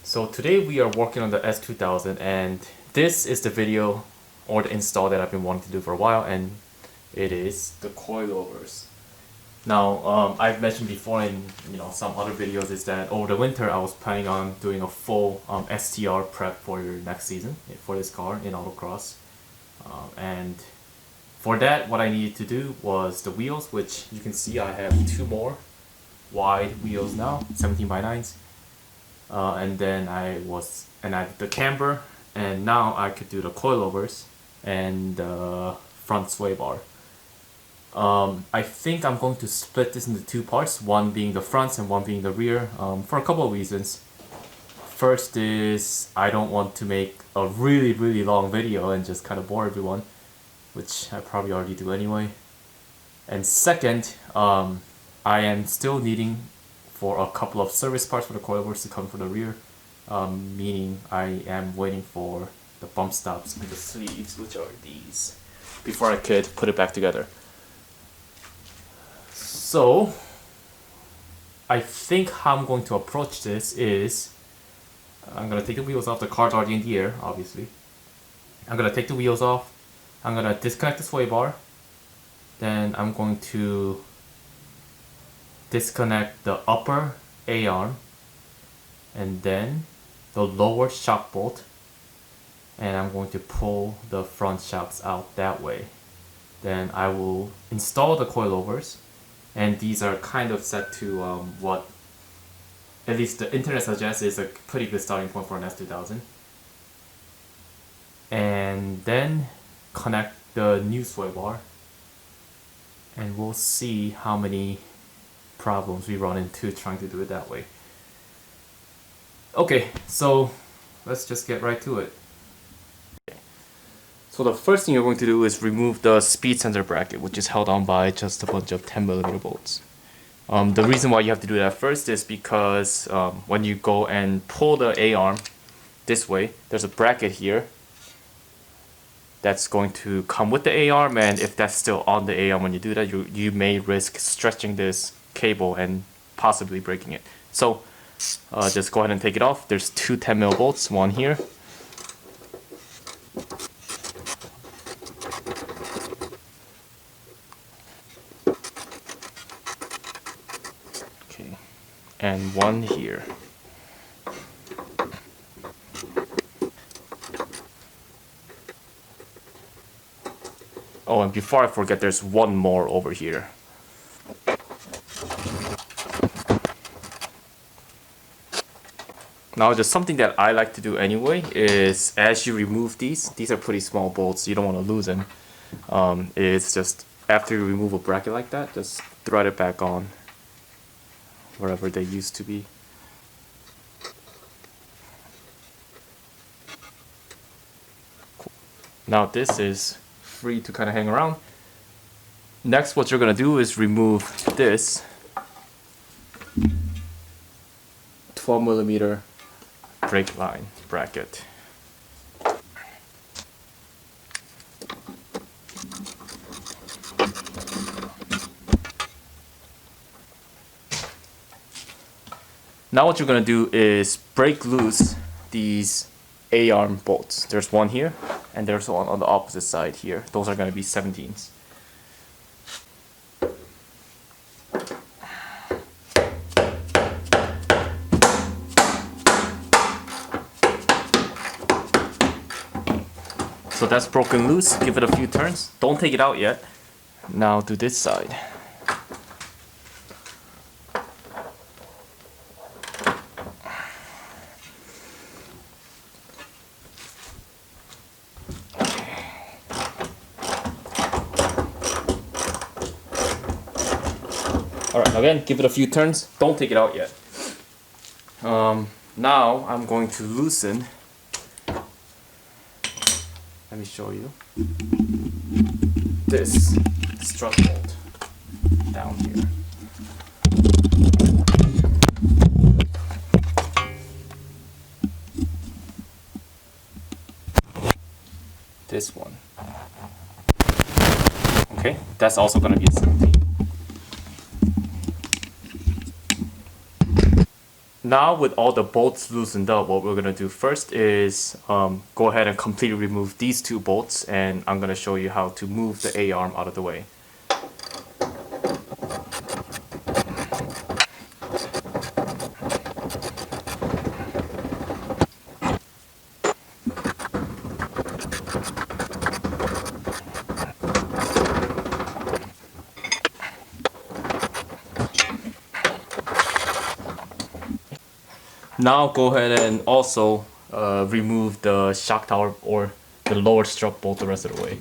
So today we are working on the S2000, and this is the video or the install that I've been wanting to do for a while, and it is the coilovers. Now I've mentioned before in some other videos is that over the winter I was planning on doing a full STR prep for your next season for this car in autocross, and for that what I needed to do was the wheels, which you can see I have two more wide wheels now, 17 by 9s. And then I had the camber, and now I could do the coilovers and the front sway bar. I think I'm going to split this into two parts, one being the fronts and one being the rear, for a couple of reasons. First is I don't want to make a really long video and just kind of bore everyone, which I probably already do anyway. And second, I am still needing for a couple of service parts for the coilovers to come from the rear, meaning I am waiting for the bump stops and the sleeves, which are these, before I could put it back together. So I think how I'm going to approach this is I'm going to take the wheels off. The car's already in the air, obviously. I'm going to take the wheels off. I'm going to disconnect the sway bar. Then I'm going to disconnect the upper A-arm and then the lower shock bolt, and I'm going to pull the front shocks out that way. Then I will install the coilovers, and these are kind of set to what at least the internet suggests is a pretty good starting point for an S2000. And then connect the new sway bar, and we'll see how many problems we run into trying to do it that way. Okay, so let's just get right to it. Okay. So the first thing you're going to do is remove the speed sensor bracket, which is held on by just a bunch of 10mm bolts. The reason why you have to do that first is because when you go and pull the A-arm this way, there's a bracket here that's going to come with the A-arm, and if that's still on the A-arm when you do that, you may risk stretching this cable and possibly breaking it. So just go ahead and take it off. There's two 10mm bolts, one here. Okay, and one here. Oh, and before I forget, there's one more over here. Now, just something that I like to do anyway is as you remove these are pretty small bolts, you don't want to lose them. It's just after you remove a bracket like that, just thread it back on wherever they used to be. Cool. Now this is free to kind of hang around. Next, what you're going to do is remove this 12mm brake line bracket. Now what you're going to do is break loose these A-arm bolts. There's one here and there's one on the opposite side here. Those are going to be 17s. So that's broken loose. Give it a few turns. Don't take it out yet. Now do this side. Alright, again, give it a few turns. Don't take it out yet. Now I'm going to loosen. Let me show you. This strut bolt down here. This one. Okay, that's also going to be a 17. Now with all the bolts loosened up, what we're gonna do first is go ahead and completely remove these two bolts, and I'm gonna show you how to move the A-arm out of the way. Now go ahead and also remove the shock tower or the lower strut bolt the rest of the way.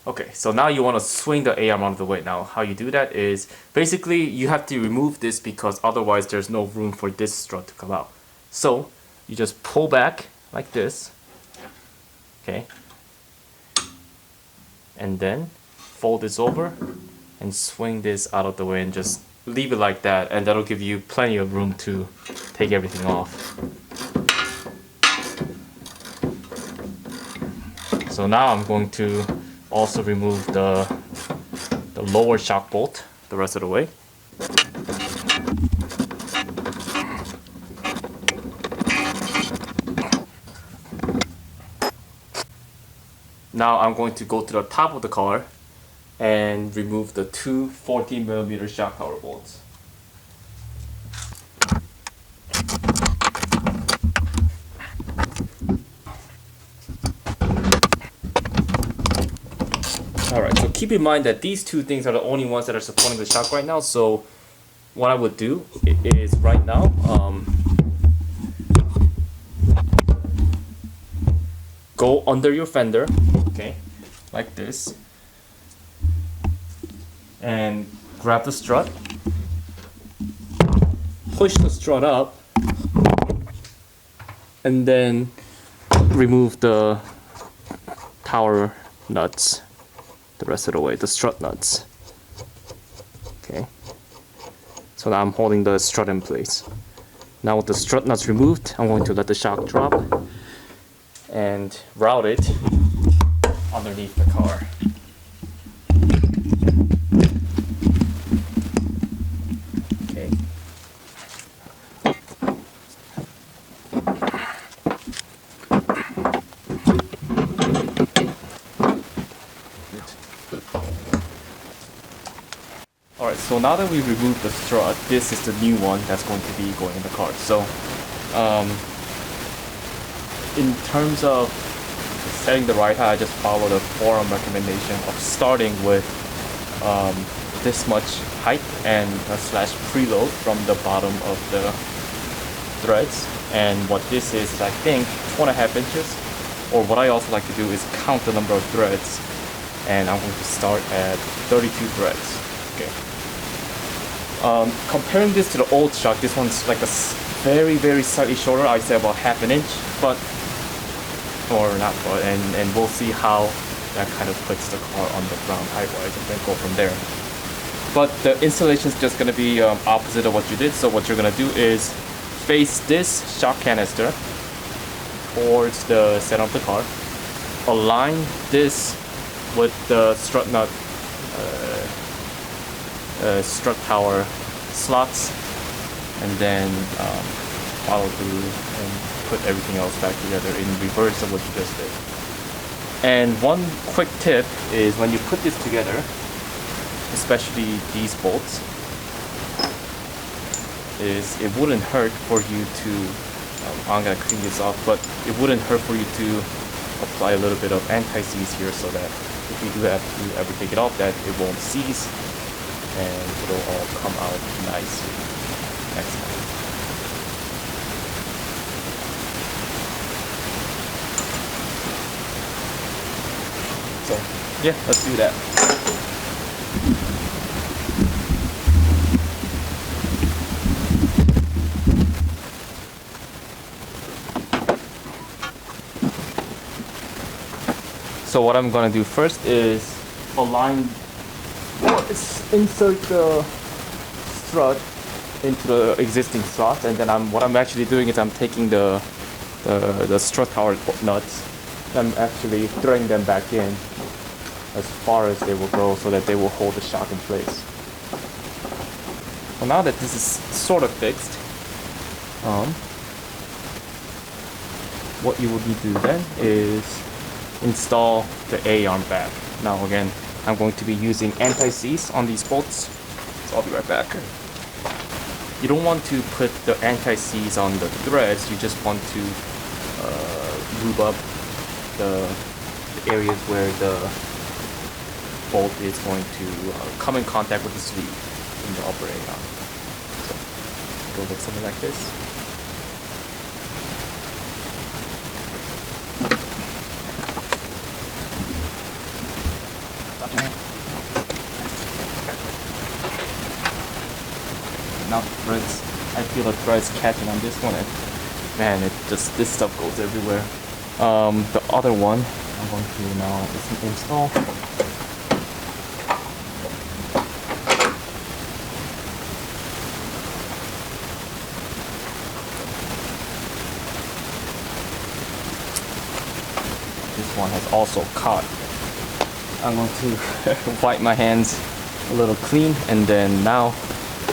Okay, so now you want to swing the A-arm out of the way. Now how you do that is basically you have to remove this because otherwise there's no room for this strut to come out. So you just pull back like this, okay, and then fold this over and swing this out of the way and just leave it like that, and that'll give you plenty of room to take everything off. So now I'm going to also remove the lower shock bolt the rest of the way. Now I'm going to go to the top of the car and remove the two 14mm shock tower bolts. Alright, so keep in mind that these two things are the only ones that are supporting the shock right now, so what I would do is right now, go under your fender, okay, like this, and grab the strut, push the strut up, and then remove the tower nuts the rest of the way, the strut nuts. Okay, so now I'm holding the strut in place. Now with the strut nuts removed, I'm going to let the shock drop and route it underneath the car. Okay. Alright, so now that we've removed the strut, this is the new one that's going to be going in the car. So, in terms of setting the ride height, I just followed a forum recommendation of starting with this much height and a slash preload from the bottom of the threads. And what this is I think 2.5 inches, or what I also like to do is count the number of threads, and I'm going to start at 32 threads. Okay. Comparing this to the old shock, this one's like a very slightly shorter. I'd say about 1/2 inch, but or not, but and we'll see how that kind of puts the car on the ground height-wise, and then go from there. But the installation is just going to be opposite of what you did. So what you're going to do is face this shock canister towards the center of the car, align this with the strut nut, strut tower slots, and then follow through and put everything else back together in reverse of what you just did. And one quick tip is when you put this together, especially these bolts, is it wouldn't hurt for you to, I'm gonna clean this off, but it wouldn't hurt for you to apply a little bit of anti-seize here so that if you do have to ever take it off, that it won't seize and it'll all come out nicely next time. So yeah, let's do that. So what I'm gonna do first is align, or insert the strut into the existing slot, and then what I'm actually doing is I'm taking the strut tower nuts, I'm actually throwing them back in as far as they will go so that they will hold the shock in place. So now that this is sort of fixed, what you will need to do then is install the A-arm back. Now again, I'm going to be using anti-seize on these bolts, so I'll be right back. You don't want to put the anti-seize on the threads, you just want to lube up the areas where the bolt is going to come in contact with the sleeve when you're operating on. So it'll look something like this. Now threads, I feel the threads catching on this one, and man, this stuff goes everywhere. The other one I'm going to now install. This one has also caught. I'm going to wipe my hands a little clean, and then now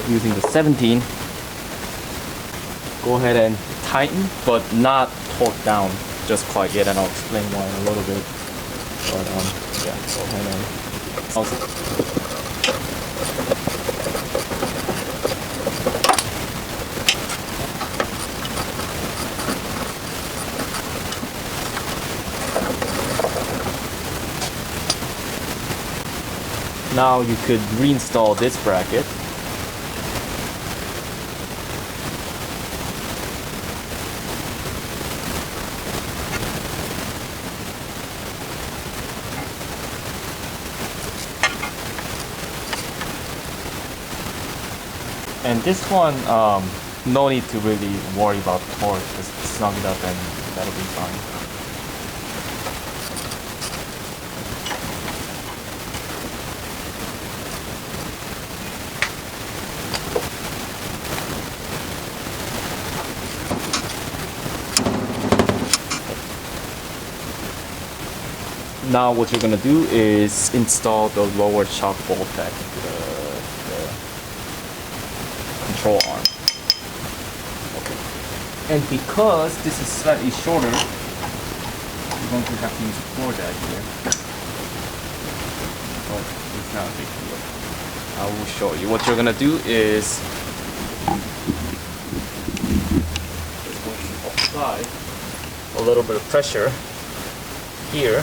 using the 17, go ahead and tighten, but not torque down just quite yet, and I'll explain why in a little bit. But yeah, go ahead and also. Now you could reinstall this bracket. And this one, no need to really worry about torque. Just snug it up and that'll be fine. Now what you're going to do is install the lower shock bolt back into the control arm. Okay. And because this is slightly shorter, you're going to have to use a floor jack here. But it's not a big deal. I will show you. What you're going to do is just going to apply a little bit of pressure here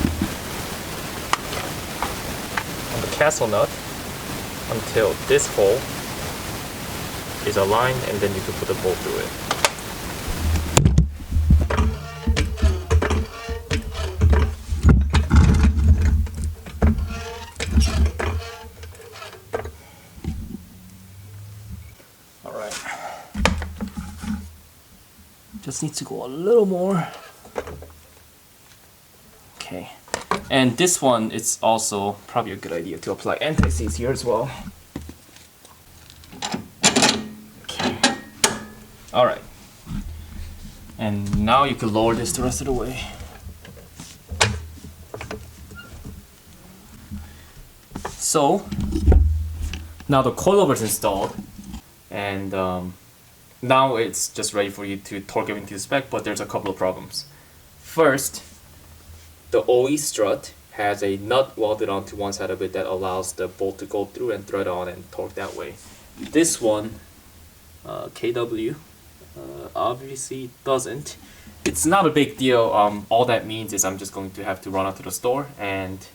castle nut until this hole is aligned, and then you can put the bolt through it. Alright. Just needs to go a little more. Okay. And this one, it's also probably a good idea to apply anti-seize here as well. Okay. Alright. And now you can lower this the rest of the way. So, now the coilover is installed, and now it's just ready for you to torque everything to the spec, but there's a couple of problems. First, the OE strut has a nut welded onto one side of it that allows the bolt to go through and thread on and torque that way. This one, KW, obviously doesn't. It's not a big deal. All that means is I'm just going to have to run out to the store and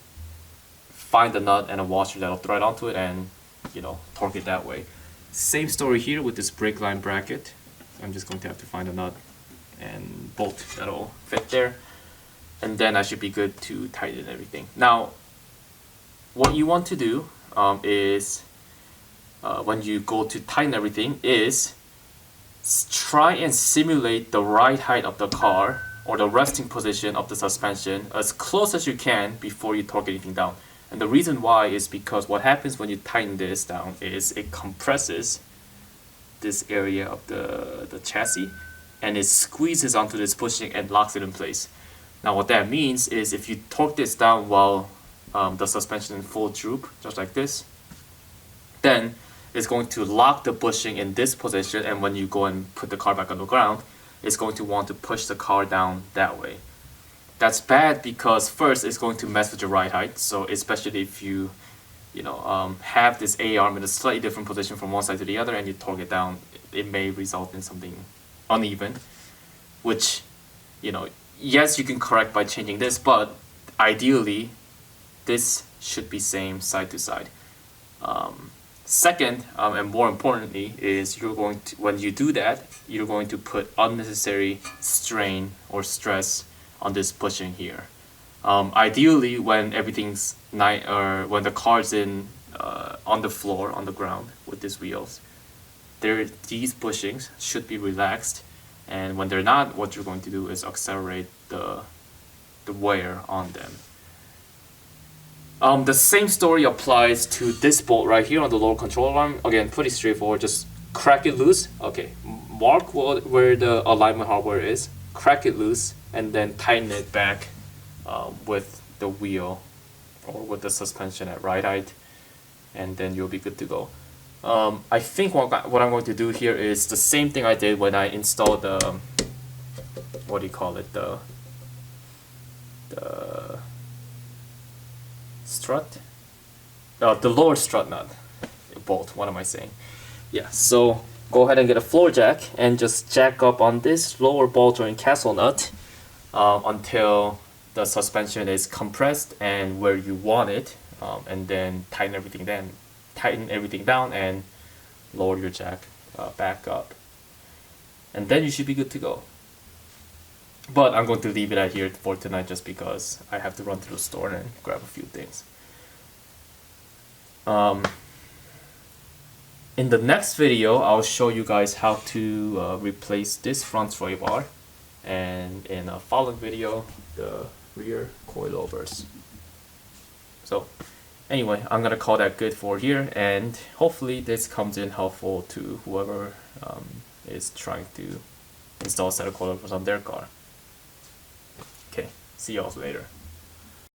find a nut and a washer that'll thread onto it and, you know, torque it that way. Same story here with this brake line bracket. I'm just going to have to find a nut and bolt that'll fit there. And then I should be good to tighten everything. Now, what you want to do is, when you go to tighten everything, is try and simulate the right height of the car or the resting position of the suspension as close as you can before you torque anything down. And the reason why is because what happens when you tighten this down is it compresses this area of the chassis, and it squeezes onto this bushing and locks it in place. Now what that means is if you torque this down while the suspension in full droop, just like this, then is going to lock the bushing in this position, and when you go and put the car back on the ground, it's going to want to push the car down that way. That's bad because first it's going to mess with your ride height. So especially if you have this A arm in a slightly different position from one side to the other and you torque it down, it may result in something uneven, which, yes, you can correct by changing this, but ideally this should be same side to side. Second, and more importantly, is when you do that, you're going to put unnecessary strain or stress on this bushing here. Ideally, when everything's when the car's in on the floor, on the ground with these wheels, these bushings should be relaxed, and when they're not, what you're going to do is accelerate the wear on them. The same story applies to this bolt right here on the lower control arm. Again, pretty straightforward. Just crack it loose. Okay, mark where the alignment hardware is, crack it loose, and then tighten it back with the wheel or with the suspension at ride height, and then you'll be good to go. I think what I'm going to do here is the same thing I did when I installed the, what do you call it, the strut? The lower strut nut bolt, what am I saying? Yeah, so go ahead and get a floor jack and just jack up on this lower ball joint castle nut until the suspension is compressed and where you want it, and then tighten everything down and lower your jack back up, and then you should be good to go. But I'm going to leave it at here for tonight just because I have to run to the store and grab a few things. In the next video, I'll show you guys how to replace this front sway bar, and in a following video, the rear coilovers. So anyway, I'm gonna call that good for here, and hopefully this comes in helpful to whoever is trying to install a set of coilovers on their car. Okay, see y'all later.